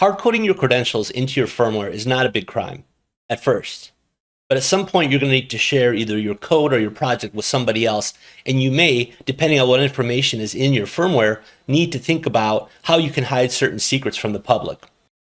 Hard-coding your credentials into your firmware is not a big crime at first. But at some point, you're going to need to share either your code or your project with somebody else. And you may, depending on what information is in your firmware, need to think about how you can hide certain secrets from the public.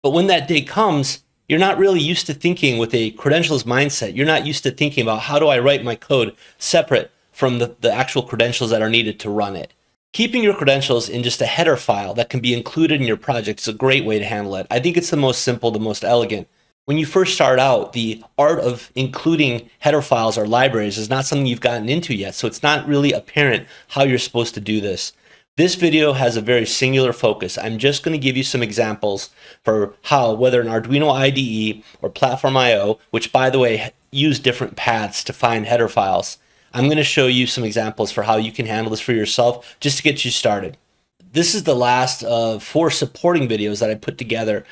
But when that day comes, you're not really used to thinking with a credentials mindset. You're not used to thinking about how do I write my code separate from the actual credentials that are needed to run it. Keeping your credentials in just a header file that can be included in your project is a great way to handle it. I think it's the most simple, the most elegant. When you first start out, the art of including header files or libraries is not something you've gotten into yet, so it's not really apparent how you're supposed to do this. This video has a very singular focus. I'm just going to give you some examples for how, whether an Arduino IDE or PlatformIO, which by the way use different paths to find header files, I'm going to show you some examples for how you can handle this for yourself just to get you started. This is the last of 4 supporting videos that I put together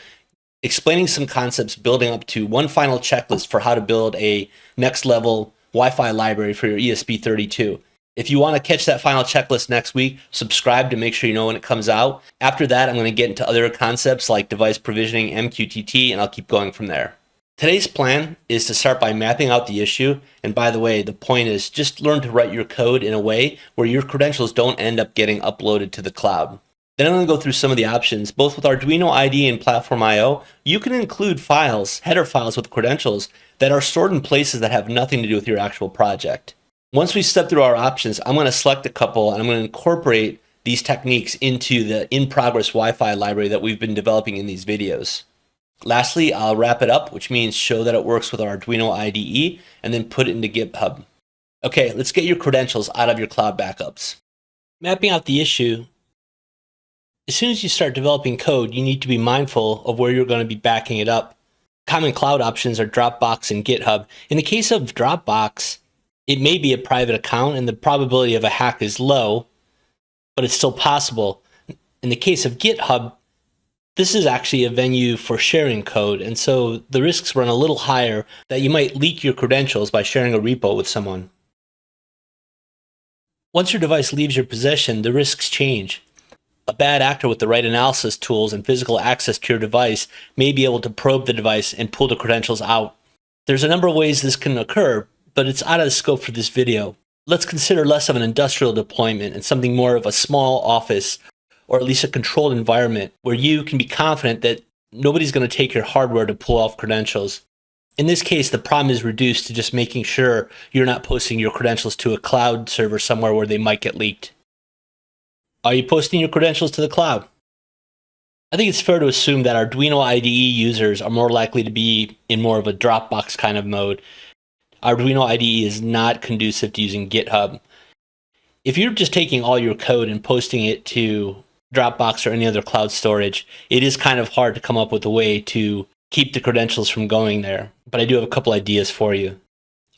explaining some concepts building up to one final checklist for how to build a next level Wi-Fi library for your ESP32. If you want to catch that final checklist next week, subscribe to make sure you know when it comes out. After that, I'm going to get into other concepts like device provisioning, MQTT, and I'll keep going from there. Today's plan is to start by mapping out the issue. And by the way, the point is just learn to write your code in a way where your credentials don't end up getting uploaded to the cloud. Then I'm going to go through some of the options. Both with Arduino IDE and PlatformIO, you can include files, header files with credentials that are stored in places that have nothing to do with your actual project. Once we step through our options, I'm going to select a couple and I'm going to incorporate these techniques into the in-progress Wi-Fi library that we've been developing in these videos. Lastly, I'll wrap it up, which means show that it works with our Arduino IDE and then put it into GitHub. Okay, let's get your credentials out of your cloud backups. Mapping out the issue. As soon as you start developing code, you need to be mindful of where you're going to be backing it up. Common cloud options are Dropbox and GitHub. In the case of Dropbox, it may be a private account and the probability of a hack is low, but it's still possible. In the case of GitHub, this is actually a venue for sharing code, and so the risks run a little higher that you might leak your credentials by sharing a repo with someone. Once your device leaves your possession, the risks change. A bad actor with the right analysis tools and physical access to your device may be able to probe the device and pull the credentials out. There's a number of ways this can occur, but it's out of the scope for this video. Let's consider less of an industrial deployment and something more of a small office, or at least a controlled environment where you can be confident that nobody's going to take your hardware to pull off credentials. In this case, the problem is reduced to just making sure you're not posting your credentials to a cloud server somewhere where they might get leaked. Are you posting your credentials to the cloud? I think it's fair to assume that Arduino IDE users are more likely to be in more of a Dropbox kind of mode. Arduino IDE is not conducive to using GitHub. If you're just taking all your code and posting it to Dropbox or any other cloud storage, it is kind of hard to come up with a way to keep the credentials from going there. But I do have a couple ideas for you.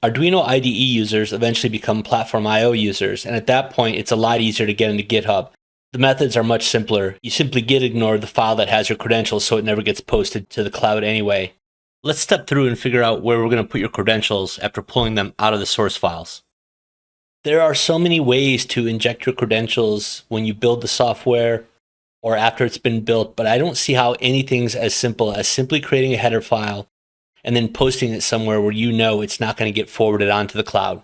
Arduino IDE users eventually become PlatformIO users, and at that point, it's a lot easier to get into GitHub. The methods are much simpler. You simply gitignore the file that has your credentials so it never gets posted to the cloud anyway. Let's step through and figure out where we're going to put your credentials after pulling them out of the source files. There are so many ways to inject your credentials when you build the software or after it's been built, but I don't see how anything's as simple as simply creating a header file and then posting it somewhere where you know it's not going to get forwarded onto the cloud.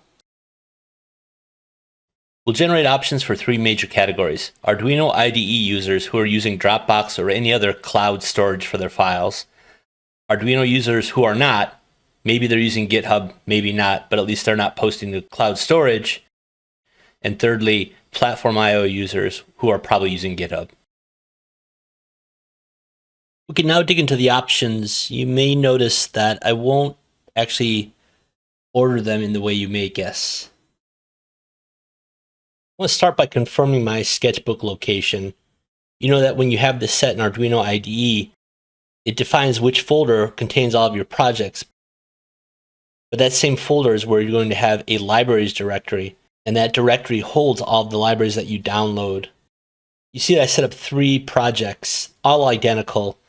We'll generate options for 3 major categories. Arduino IDE users who are using Dropbox or any other cloud storage for their files. Arduino users who are not, maybe they're using GitHub, maybe not, but at least they're not posting to cloud storage. And thirdly, PlatformIO users who are probably using GitHub. We can now dig into the options. You may notice that I won't actually order them in the way you may guess. I want to start by confirming my sketchbook location. You know that when you have this set in Arduino IDE, it defines which folder contains all of your projects. But that same folder is where you're going to have a libraries directory, and that directory holds all of the libraries that you download. You see that I set up 3 projects, all identical.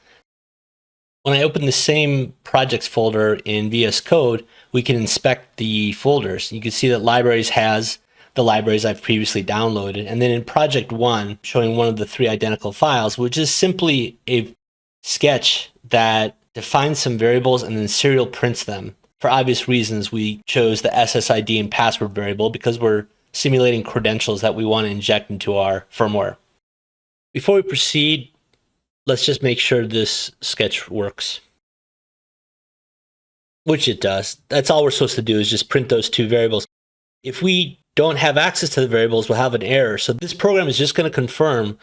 When I open the same projects folder in VS Code, we can inspect the folders. You can see that libraries has the libraries I've previously downloaded. And then in project 1, showing one of the 3 identical files, which is simply a sketch that defines some variables and then serial prints them. For obvious reasons, we chose the SSID and password variable because we're simulating credentials that we want to inject into our firmware. Before we proceed, let's just make sure this sketch works. Which it does. That's all we're supposed to do, is just print those two variables. If we don't have access to the variables, we'll have an error. So this program is just going to confirm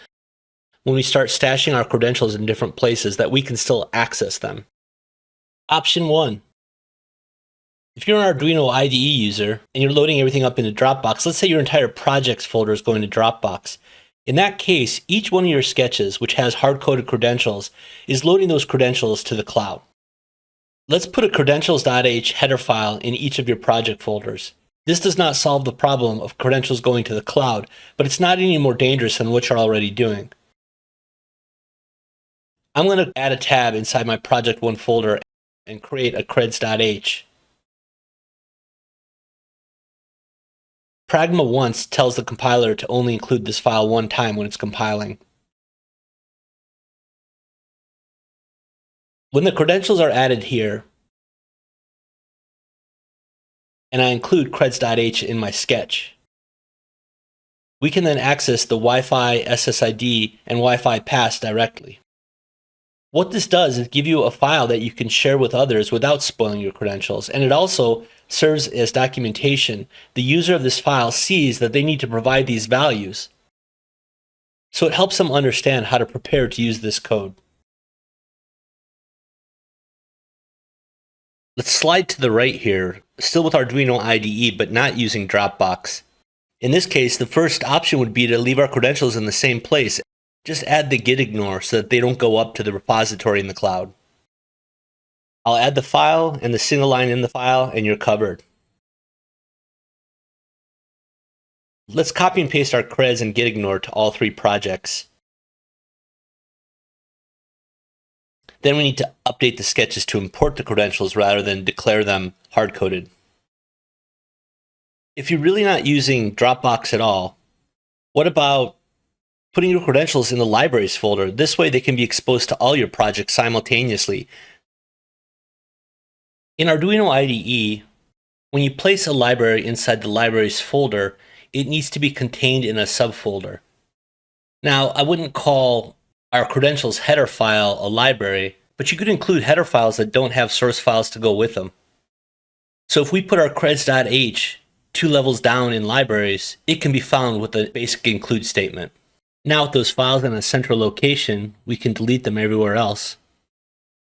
when we start stashing our credentials in different places that we can still access them. Option 1. If you're an Arduino IDE user and you're loading everything up into Dropbox, let's say your entire projects folder is going to Dropbox. In that case, each one of your sketches, which has hard-coded credentials, is loading those credentials to the cloud. Let's put a credentials.h header file in each of your project folders. This does not solve the problem of credentials going to the cloud, but it's not any more dangerous than what you're already doing. I'm going to add a tab inside my project 1 folder and create a creds.h. Pragma once tells the compiler to only include this file one time when it's compiling. When the credentials are added here, and I include creds.h in my sketch, we can then access the Wi-Fi SSID and Wi-Fi pass directly. What this does is give you a file that you can share with others without spoiling your credentials, and it also serves as documentation. The user of this file sees that they need to provide these values, so it helps them understand how to prepare to use this code. Let's slide to the right here, still with Arduino IDE, but not using Dropbox. In this case, the first option would be to leave our credentials in the same place. Just add the gitignore so that they don't go up to the repository in the cloud. I'll add the file and the single line in the file, and you're covered. Let's copy and paste our creds and gitignore to all 3 projects. Then we need to update the sketches to import the credentials rather than declare them hard-coded. If you're really not using Dropbox at all, what about putting your credentials in the libraries folder? This way they can be exposed to all your projects simultaneously. In Arduino IDE, when you place a library inside the libraries folder, it needs to be contained in a subfolder. Now, I wouldn't call our credentials header file a library, but you could include header files that don't have source files to go with them. So if we put our creds.h 2 levels down in libraries, it can be found with the basic include statement. Now with those files in a central location, we can delete them everywhere else.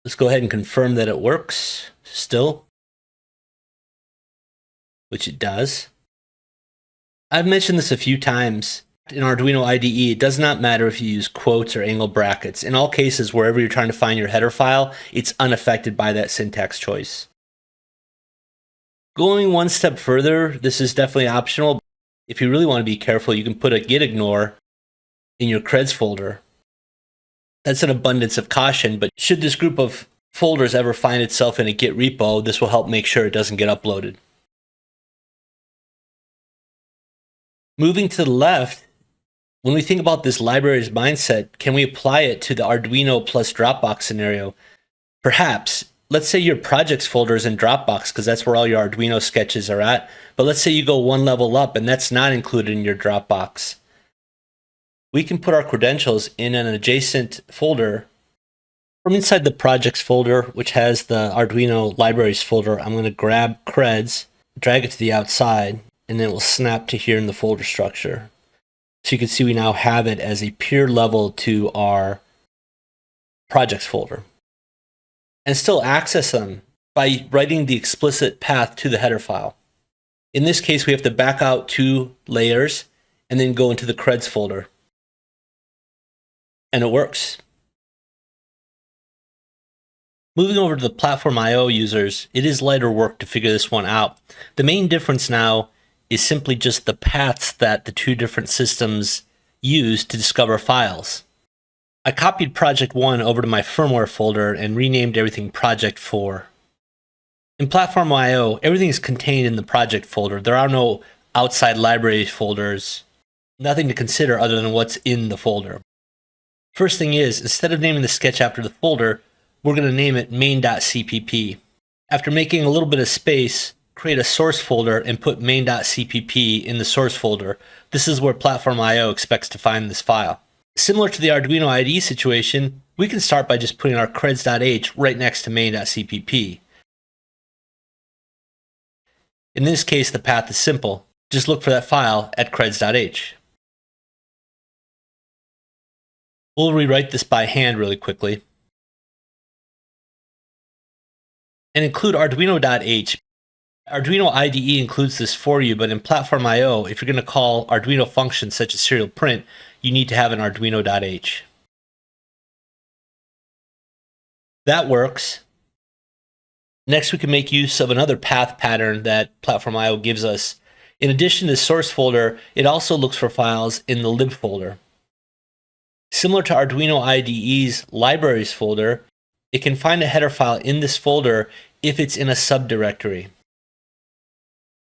Let's go ahead and confirm that it works still, which it does. I've mentioned this a few times. In Arduino IDE, it does not matter if you use quotes or angle brackets. In all cases, wherever you're trying to find your header file, it's unaffected by that syntax choice. Going one step further, this is definitely optional. If you really want to be careful, you can put a gitignore in your creds folder. That's an abundance of caution, but should this group of folders ever find itself in a Git repo, this will help make sure it doesn't get uploaded. Moving to the left, when we think about this libraries mindset, can we apply it to the Arduino plus Dropbox scenario? Perhaps. Let's say your projects folder is in Dropbox because that's where all your Arduino sketches are at. But let's say you go one level up and that's not included in your Dropbox. We can put our credentials in an adjacent folder. From inside the projects folder, which has the Arduino libraries folder, I'm going to grab creds, drag it to the outside, and then it will snap to here in the folder structure. So you can see we now have it as a peer level to our projects folder. And still access them by writing the explicit path to the header file. In this case, we have to back out 2 layers and then go into the creds folder. And it works. Moving over to the PlatformIO users, it is lighter work to figure this one out. The main difference now is simply just the paths that the 2 different systems use to discover files. I copied Project 1 over to my firmware folder and renamed everything Project 4. In PlatformIO, everything is contained in the project folder. There are no outside library folders, nothing to consider other than what's in the folder. First thing is, instead of naming the sketch after the folder, we're going to name it main.cpp. After making a little bit of space, create a source folder and put main.cpp in the source folder. This is where PlatformIO expects to find this file. Similar to the Arduino IDE situation, we can start by just putting our creds.h right next to main.cpp. In this case, the path is simple. Just look for that file at creds.h. We'll rewrite this by hand really quickly and include Arduino.h. Arduino IDE includes this for you, but in PlatformIO, if you're going to call Arduino functions such as serial print, you need to have an Arduino.h. That works. Next, we can make use of another path pattern that PlatformIO gives us. In addition to the source folder, it also looks for files in the lib folder. Similar to Arduino IDE's libraries folder, it can find a header file in this folder if it's in a subdirectory.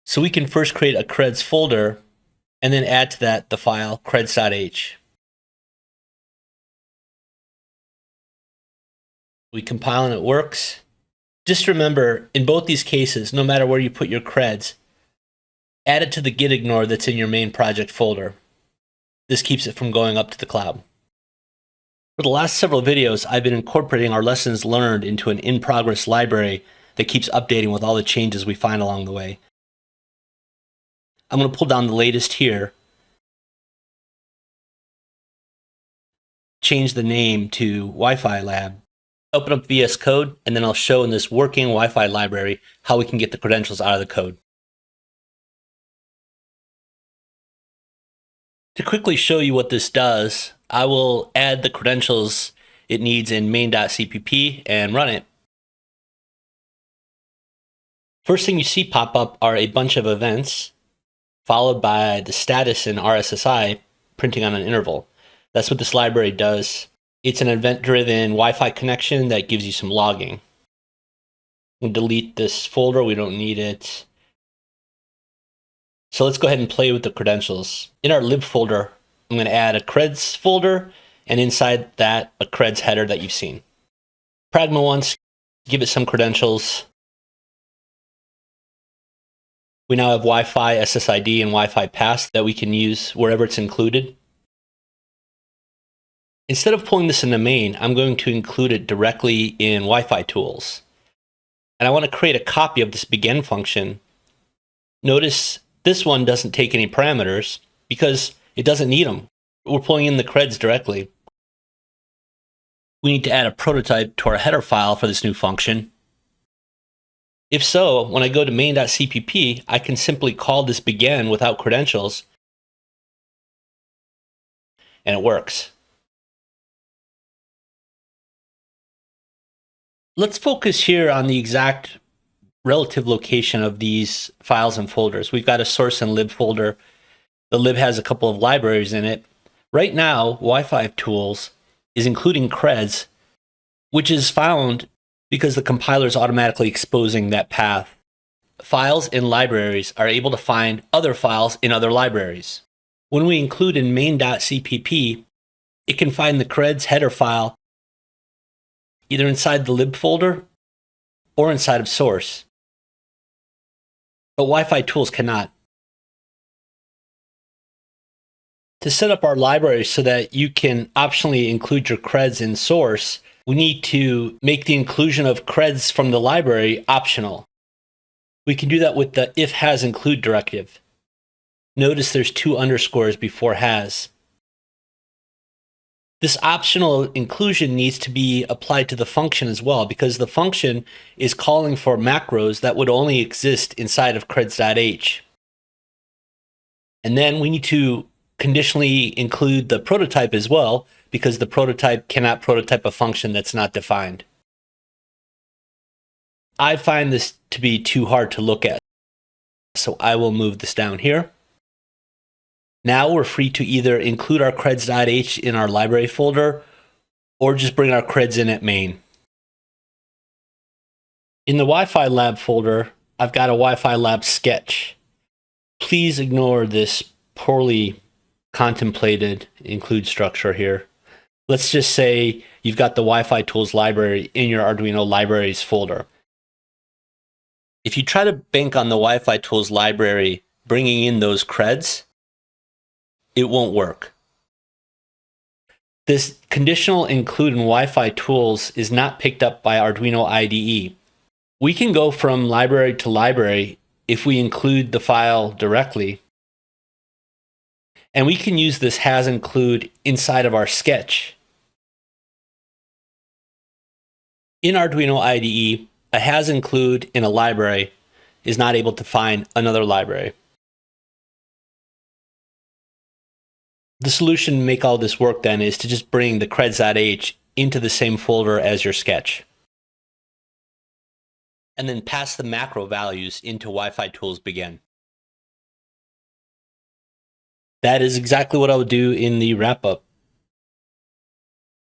So we can first create a creds folder and then add to that the file creds.h. We compile and it works. Just remember, in both these cases, no matter where you put your creds, add it to the gitignore that's in your main project folder. This keeps it from going up to the cloud. For the last several videos, I've been incorporating our lessons learned into an in-progress library that keeps updating with all the changes we find along the way. I'm going to pull down the latest here, change the name to Wi-Fi Lab, open up VS Code, and then I'll show in this working Wi-Fi library how we can get the credentials out of the code. To quickly show you what this does, I will add the credentials it needs in main.cpp and run it. First thing you see pop up are a bunch of events, followed by the status in RSSI printing on an interval. That's what this library does. It's an event-driven Wi-Fi connection that gives you some logging. We'll delete this folder, we don't need it. So let's go ahead and play with the credentials. In our lib folder, I'm going to add a creds folder, and inside that, a creds header that you've seen. Pragma once, give it some credentials. We now have Wi-Fi SSID and Wi-Fi pass that we can use wherever it's included. Instead of pulling this into main, I'm going to include it directly in Wi-Fi tools. And I want to create a copy of this begin function. Notice this one doesn't take any parameters because it doesn't need them. We're pulling in the creds directly. We need to add a prototype to our header file for this new function. If so, when I go to main.cpp, I can simply call this begin without credentials, and it works. Let's focus here on the exact relative location of these files and folders. We've got a source and lib folder. The lib has a couple of libraries in it. Right now, Wi-Fi tools is including creds, which is found because the compiler is automatically exposing that path. Files in libraries are able to find other files in other libraries. When we include in main.cpp, it can find the creds header file either inside the lib folder or inside of source. But Wi-Fi tools cannot. To set up our library so that you can optionally include your creds in source, we need to make the inclusion of creds from the library optional. We can do that with the if has include directive. Notice there's 2 underscores before has. This optional inclusion needs to be applied to the function as well, because the function is calling for macros that would only exist inside of creds.h. And then we need to conditionally include the prototype as well, because the prototype cannot prototype a function that's not defined. I find this to be too hard to look at, so I will move this down here. Now we're free to either include our creds.h in our library folder or just bring our creds in at main. In the Wi-Fi lab folder, I've got a Wi-Fi lab sketch. Please ignore this poorly contemplated include structure here. Let's just say you've got the Wi-Fi tools library in your Arduino libraries folder. If you try to bank on the Wi-Fi tools library bringing in those creds, it won't work. This conditional include in Wi-Fi tools is not picked up by Arduino IDE. We can go from library to library if we include the file directly. And we can use this has include inside of our sketch. In Arduino IDE, a has include in a library is not able to find another library. The solution to make all this work then is to just bring the creds.h into the same folder as your sketch. And then pass the macro values into Wi-Fi tools begin. That is exactly what I would do in the wrap-up.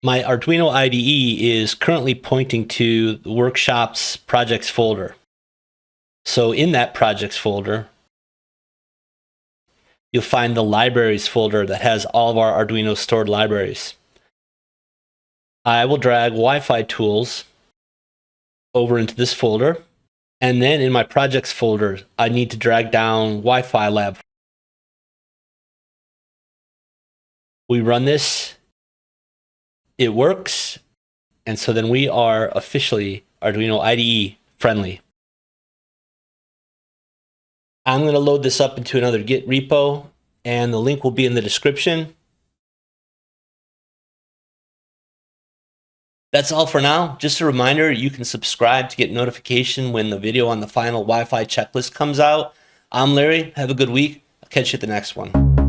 My Arduino IDE is currently pointing to the workshops projects folder. So in that projects folder, you'll find the libraries folder that has all of our Arduino stored libraries. I will drag Wi-Fi tools over into this folder. And then in my projects folder, I need to drag down Wi-Fi lab. We run this, it works, and so then we are officially Arduino IDE friendly. I'm going to load this up into another Git repo, and the link will be in the description. That's all for now. Just a reminder, you can subscribe to get notification when the video on the final Wi-Fi checklist comes out. I'm Larry. Have a good week. I'll catch you at the next one.